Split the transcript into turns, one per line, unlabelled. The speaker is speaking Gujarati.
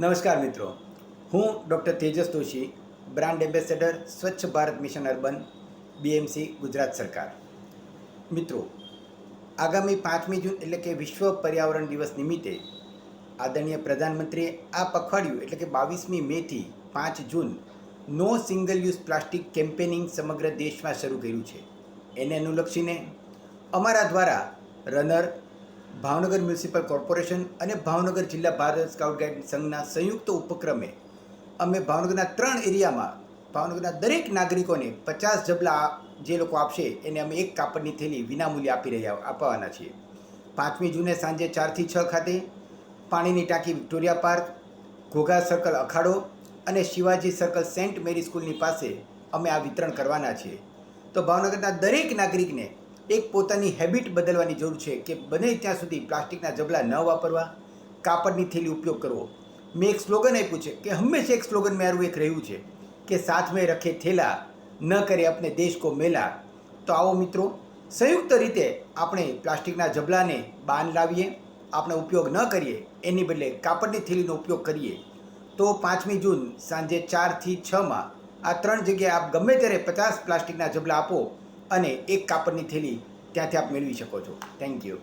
નમસ્કાર મિત્રો, હું doctor Tejas Doshi, brand ambassador Swachh Bharat mission urban BMC Gujarat સરકાર. મિત્રો, આગામી 5મી જૂન એટલે કે વિશ્વ પર્યાવરણ દિવસ નિમિત્તે આદરણીય પ્રધાનમંત્રીએ આ પખવાડિયું એટલે કે 22મી મેથી 5 જૂન નો સિંગલ યુઝ પ્લાસ્ટિક કેમ્પેનિંગ સમગ્ર દેશમાં શરૂ કર્યું છે. એને અનુલક્ષીને અમારા દ્વારા રનર, ભાવનગર મ્યુનિસિપલ કોર્પોરેશન અને ભાવનગર જિલ્લા ભારત સ્કાઉટ ગાઈડ સંઘના સંયુક્ત ઉપક્રમે અમે ભાવનગરના 3 એરિયામાં ભાવનગરના દરેક નાગરિકોને 50 જબલા જે લોકો આપશે એને અમે એક કાપડની થેલી વિનામૂલ્યે આપવાના છીએ. 5મી જૂને સાંજે 4 થી 6 ખાતે પાણીની ટાંકી વિક્ટોરિયા પાર્ક, ઘોઘા સર્કલ અખાડો અને શિવાજી સર્કલ સેન્ટ મેરી સ્કૂલની પાસે અમે આ વિતરણ કરવાના છીએ. તો ભાવનગરના દરેક નાગરિકને એક પોતાની હેબિટ બદલવાની જરૂર છે કે બને ત્યાં સુધી પ્લાસ્ટિકના જબલા ન વાપરવા, કાપડની થેલી ઉપયોગ કરવો. મેં એક સ્લોગન આપ્યું છે કે હંમેશા એક સ્લોગન મારું એક રહ્યું છે કે સાથ મેં રખે થેલા, ન કરે અપને દેશ કો મેલા. તો આવો મિત્રો, સંયુક્ત રીતે આપણે પ્લાસ્ટિકના જબલાને બાન લાવીએ, આપણે ઉપયોગ ન કરીએ, એની બદલે કાપડની થેલીનો ઉપયોગ કરીએ. તો 5મી જૂન સાંજે 4 થી 6માં આ 3 જગ્યાએ આપ ગમે ત્યારે 50 પ્લાસ્ટિકના જબલા આપો અને એક કાપડની થેલી ત્યાંથી આપ મેળવી શકો છો. Thank you.